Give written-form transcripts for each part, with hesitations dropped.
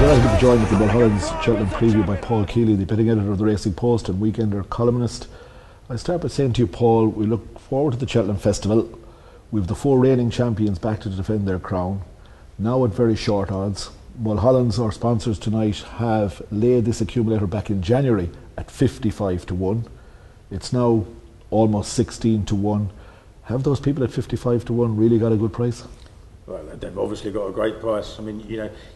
Delighted to be joined with the Mulholland's Cheltenham preview by Paul Kealy, the betting editor of the Racing Post and Weekender columnist. I start by saying to you, Paul, we look forward to the Cheltenham Festival. We've the four reigning champions back to defend their crown, now at very short odds. Mulholland's, our sponsors tonight, have laid this accumulator back in January at 55 to 1. It's now almost 16 to 1. Have those people at 55 to 1 really got a good price? Well, they've obviously got a great price. I mean,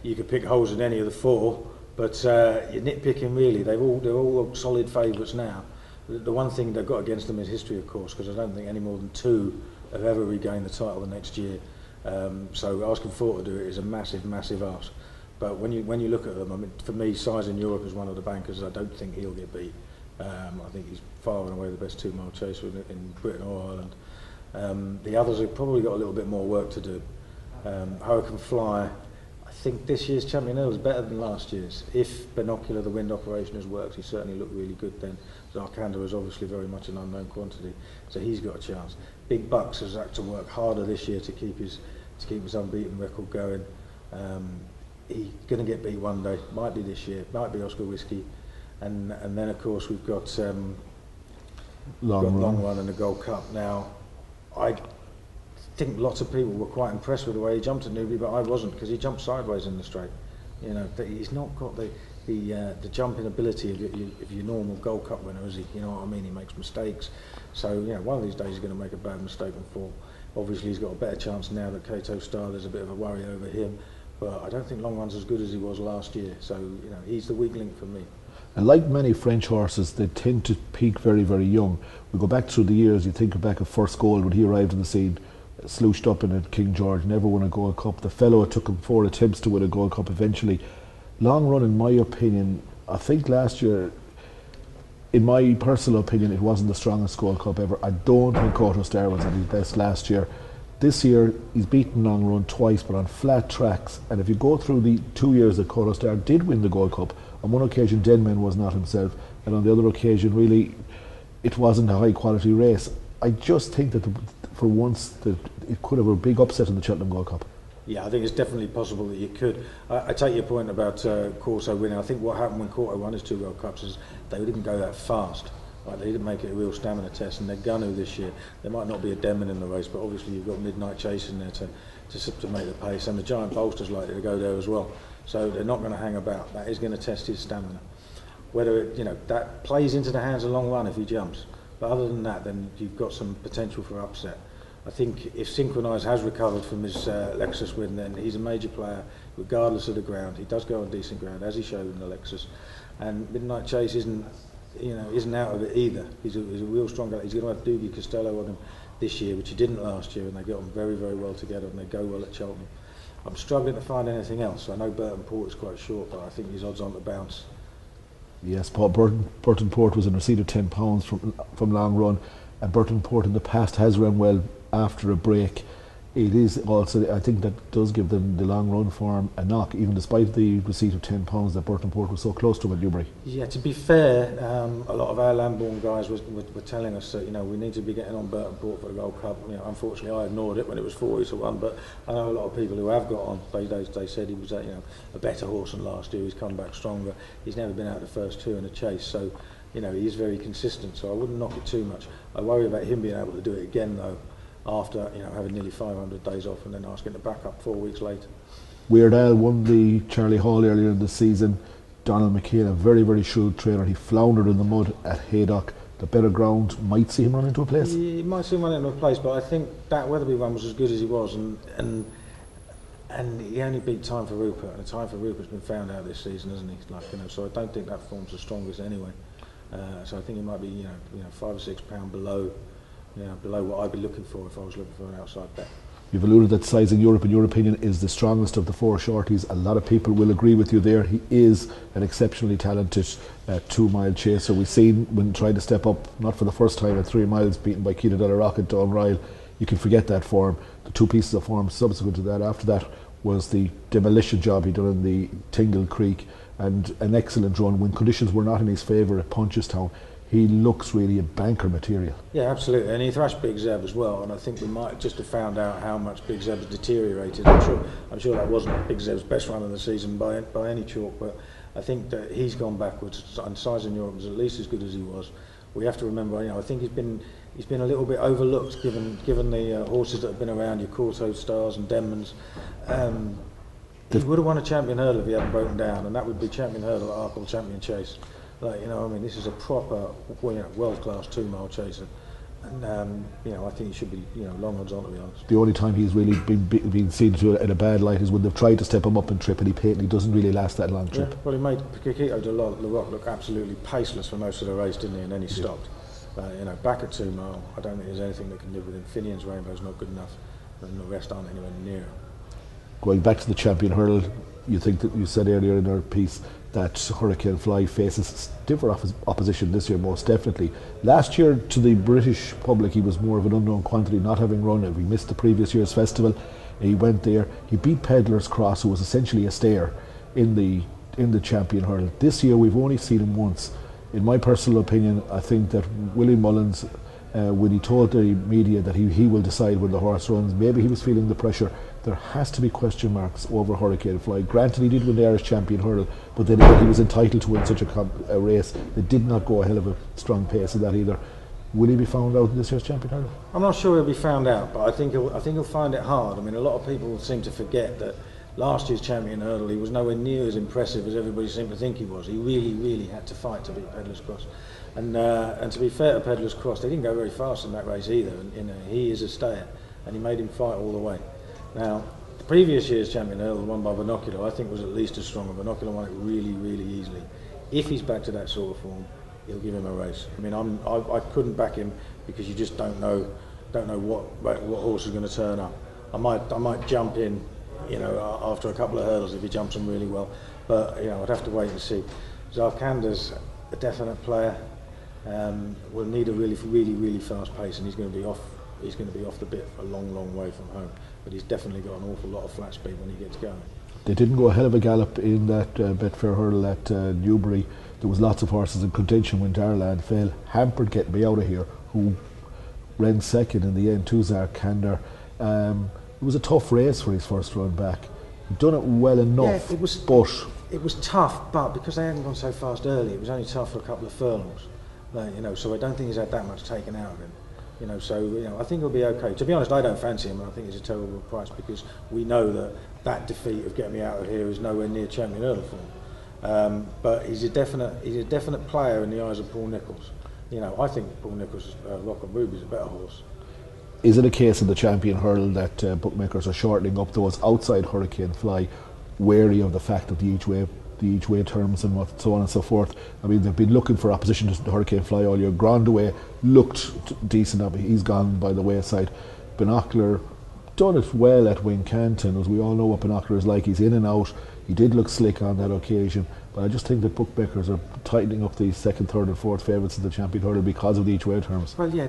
you could pick holes in any of the four, but you're nitpicking really. They're all solid favourites now. The one thing they've got against them is history, of course, because I don't think any more than two have ever regained the title the next year. So asking four to do it is a massive, massive ask. But when you look at them, I mean, for me, Size in Europe is one of the bankers. I don't think he'll get beat. I think he's far and away the best 2 mile chaser in Britain or Ireland. The others have probably got a little bit more work to do. Hurricane Fly, I think this year's Champion Hill is better than last year's. If Binocular, the wind operation, has worked, he certainly looked really good then. Zarkanda is obviously very much an unknown quantity, so he's got a chance. Big Bucks has had to work harder this year to keep his unbeaten record going. He's going to get beat one day, might be this year, might be Oscar Whiskey, and then of course we've got Long Run and the Gold Cup. Now, I think lots of people were quite impressed with the way he jumped at Newbury, but I wasn't, because he jumped sideways in the straight. You know, he's not got the jumping ability of your normal Gold Cup winner, is he? You know what I mean? He makes mistakes. So, you know, one of these days he's going to make a bad mistake and fall. Obviously he's got a better chance now that Cato Star, there's a bit of a worry over him, but I don't think Long Run's as good as he was last year. So, you know, he's the weak link for me. And like many French horses, they tend to peak very, very young. We go back through the years, you think back of First Gold when he arrived on the scene, slooshed up in at King George, never won a Gold Cup. The fellow, it took him 4 attempts to win a Gold Cup eventually. Long Run, in my opinion, I think last year, in my personal opinion, it wasn't the strongest Gold Cup ever. I don't think Cato Star was at his best last year. This year, he's beaten Long Run twice, but on flat tracks. And if you go through the 2 years that Cato Star did win the Gold Cup, on one occasion Denman was not himself, and on the other occasion, really, it wasn't a high quality race. I just think that for once that it could have a big upset in the Cheltenham Gold Cup. Yeah, I think it's definitely possible that you could. I take your point about Corso winning. I think what happened when Corso won his 2 World Cups is they didn't go that fast. Right? They didn't make it a real stamina test, and they're going to this year. There might not be a Denman in the race, but obviously you've got Midnight Chase in there to make the pace, and the Giant Bolster's likely to go there as well. So they're not going to hang about. That is going to test his stamina. Whether it, you know, that plays into the hands of Long Run if he jumps. But other than that, then you've got some potential for upset. I think if Synchronise has recovered from his Lexus win, then he's a major player, regardless of the ground. He does go on decent ground, as he showed in the Lexus. And Midnight Chase isn't out of it either. He's a real strong guy. He's going to have Doogie Costello on him this year, which he didn't last year, and they got on very, very well together, and they go well at Cheltenham. I'm struggling to find anything else. I know Burton Port is quite short, but I think his odds on to bounce. Yes, Burton Port was in receipt of £10 from Long Run, and Burton Port in the past has run well after a break. It is also, I think that does give them the Long Run form a knock, even despite the receipt of £10 that Burton Port was so close to at Newbury. Yeah, to be fair, a lot of our Lambourne guys were telling us that, you know, we need to be getting on Burton Port for the Gold Cup. You know, unfortunately, I ignored it when it was 40 to 1, but I know a lot of people who have got on. They said he was a better horse than last year. He's come back stronger. He's never been out the first 2 in a chase, so you know he is very consistent. So I wouldn't knock it too much. I worry about him being able to do it again though, after having nearly 500 days off and then asking to back up 4 weeks later. Weird Al won the Charlie Hall earlier in the season. Donald McKean, a very, very shrewd trainer. He floundered in the mud at Haydock. The better ground might see him run into a place. He might see him run into a place, but I think that Weatherby run was as good as he was, and he only beat Time for Rupert, and the Time for Rupert's been found out this season, hasn't he? So I don't think that form's the strongest anyway. So I think he might be 5 or 6 pound below what I'd be looking for if I was looking for an outside bet. You've alluded that Size in Europe, in your opinion, is the strongest of the 4 shorties. A lot of people will agree with you there. He is an exceptionally talented 2 mile chaser. We've seen when trying to step up, not for the first time at 3 miles, beaten by Keita de la Rock at Downryle. You can forget that form. The 2 pieces of form subsequent to that, after that, was the demolition job he done in the Tingle Creek, and an excellent run when conditions were not in his favour at Punchestown. he looks really a banker material. Yeah, absolutely, and he thrashed Big Zeb as well, and I think we might just have found out how much Big Zeb has deteriorated. I'm sure that wasn't Big Zeb's best run of the season by any chalk, but I think that he's gone backwards, and size in Europe was at least as good as he was. We have to remember, I think he's been a little bit overlooked given the horses that have been around, your Corto Stars and Denmans. He would have won a champion hurdle if he hadn't broken down, and that would be champion hurdle at Arkle Champion Chase. This is a proper, world-class 2-mile chaser, and I think he should be, long odds on, to be honest. The only time he's really been seen to in a bad light is when they've tried to step him up and trip, and he doesn't really last that long trip. Yeah, well, he made Kikito de La Rock look absolutely paceless for most of the race, didn't he? And then he stopped. Back at 2 mile, I don't think there's anything that can live with him. Finian's Rainbow's not good enough, and the rest aren't anywhere near him. Going back to the champion hurdle, you think that you said earlier in our piece that Hurricane Fly faces stiffer opposition this year, most definitely. Last year, to the British public, he was more of an unknown quantity, not having run it. We missed the previous year's festival. He went there. He beat Pedlar's Cross, who was essentially a stayer in the champion hurdle. This year, we've only seen him once. In my personal opinion, I think that Willie Mullins, when he told the media that he will decide when the horse runs, maybe he was feeling the pressure. There has to be question marks over Hurricane Fly. Granted, he did win the Irish champion hurdle, but then again, he was entitled to win such a race that did not go a hell of a strong pace in that either. Will he be found out in this year's champion hurdle? I'm not sure he'll be found out, but I think he'll find it hard. I mean, a lot of people seem to forget that last year's champion hurdle, he was nowhere near as impressive as everybody seemed to think he was. He really, really had to fight to beat Pedlar's Cross. And to be fair to Pedlar's Cross, they didn't go very fast in that race either. And, he is a stayer, and he made him fight all the way. Now, the previous year's champion hurdle, won by Binocular, I think was at least as strong. And Binocular won it really, really easily. If he's back to that sort of form, he'll give him a race. I mean, I couldn't back him because you just don't know what horse is going to turn up. I might jump in, after a couple of hurdles if he jumps them really well. But I'd have to wait and see. Zarkanda's a definite player. Will need a really, really, really fast pace, and he's going to be off. He's going to be off the bit a long, long way from home. But he's definitely got an awful lot of flat speed when he gets going. They didn't go a hell of a gallop in that Betfair hurdle at Newbury. There was lots of horses in contention when Darland fell. Hampered Get Me Out of Here, who ran second in the end to Zarkanda. It was a tough race for his first run back. He'd done it well enough, yeah, it was tough, but because they hadn't gone so fast early, it was only tough for a couple of furlongs. So I don't think he's had that much taken out of him. I think he'll be okay. To be honest, I don't fancy him, and I think it's a terrible price because we know that defeat of Get Me Out of Here is nowhere near champion hurdle form. But he's a definite player in the eyes of Paul Nicholls. I think Paul Nicholls' Rock and Ruby is a better horse. Is it a case of the champion hurdle that bookmakers are shortening up those outside Hurricane Fly, wary of the fact of the each way terms and so on and so forth? I mean, they've been looking for opposition to the Hurricane Fly all year. Grandaway looked decent, but he's gone by the wayside. Binocular done it well at Wincanton, as we all know what Binocular is like. He's in and out. He did look slick on that occasion, but I just think that bookmakers are tightening up the second, third and fourth favourites in the champion hurdle because of the each way terms. Well, yeah,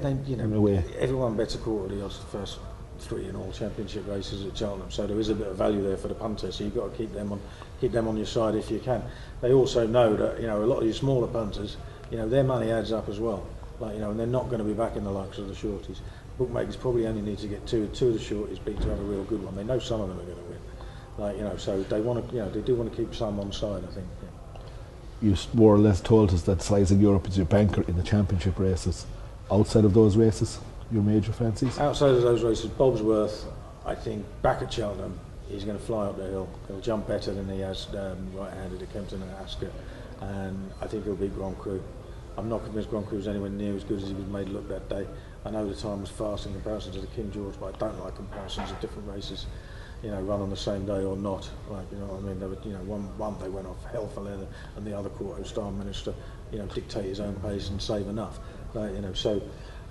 everyone bets a quarter of the odds the first 3 in all championship races at Cheltenham, so there is a bit of value there for the punters. So you've got to keep them on your side if you can. They also know that a lot of your smaller punters, their money adds up as well. And they're not going to be back in the likes of the shorties. Bookmakers probably only need to get two of the shorties beat to have a real good one. They know some of them are going to win. So they want to, they do want to keep some on side, I think. Yeah. You more or less told us that size in Europe is your banker in the championship races. Outside of those races, your major fancies? Outside of those races, Bobsworth, I think, back at Cheltenham, he's going to fly up the hill. He'll jump better than he has right-handed at Kempton and Ascot, and I think he'll beat Grand Cru. I'm not convinced Grand Cru was anywhere near as good as he was made look that day. I know the time was fast in comparison to the King George, but I don't like comparisons of different races, run on the same day or not. They were, one they went off hell for leather, and the other Quarto Star managed to, dictate his own pace and save enough. So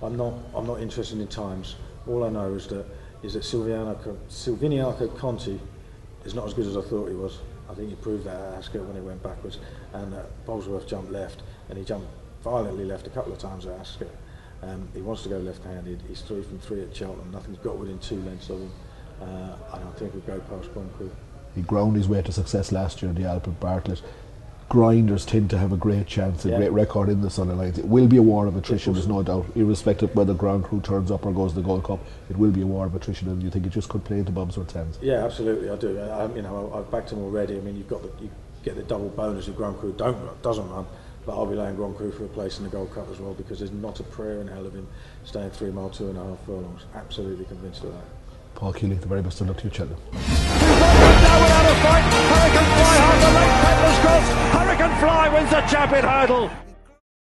I'm not interested in times. All I know is that Silviniaco Conti is not as good as I thought he was. I think he proved that at Ascot when he went backwards, and Bosworth jumped left, and he jumped violently left a couple of times at Ascot. He wants to go left-handed. He's 3 from 3 at Cheltenham. Nothing's got within 2 lengths of him. I don't think he'll go past Grand Cru. He ground his way to success last year in the Alp at Bartlett. grinders tend to have a great chance, a great record in the Sunday Lions. It will be a war of attrition, there's no doubt, irrespective of whether Ground Crew turns up or goes to the Gold Cup. It will be a war of attrition, and you think it just could play into Bobsworth's hands? Yeah, absolutely, I do. You know, I've backed him already. I mean, you get the double bonus if Ground Crew doesn't run, but I'll be laying Ground Crew for a place in the Gold Cup as well, because there's not a prayer in hell of him staying 3 mile, 2.5 furlongs. Absolutely convinced of that. Paul Kealy, the very best of luck to you, Cheltenham. Hurricane Fly wins the champion hurdle.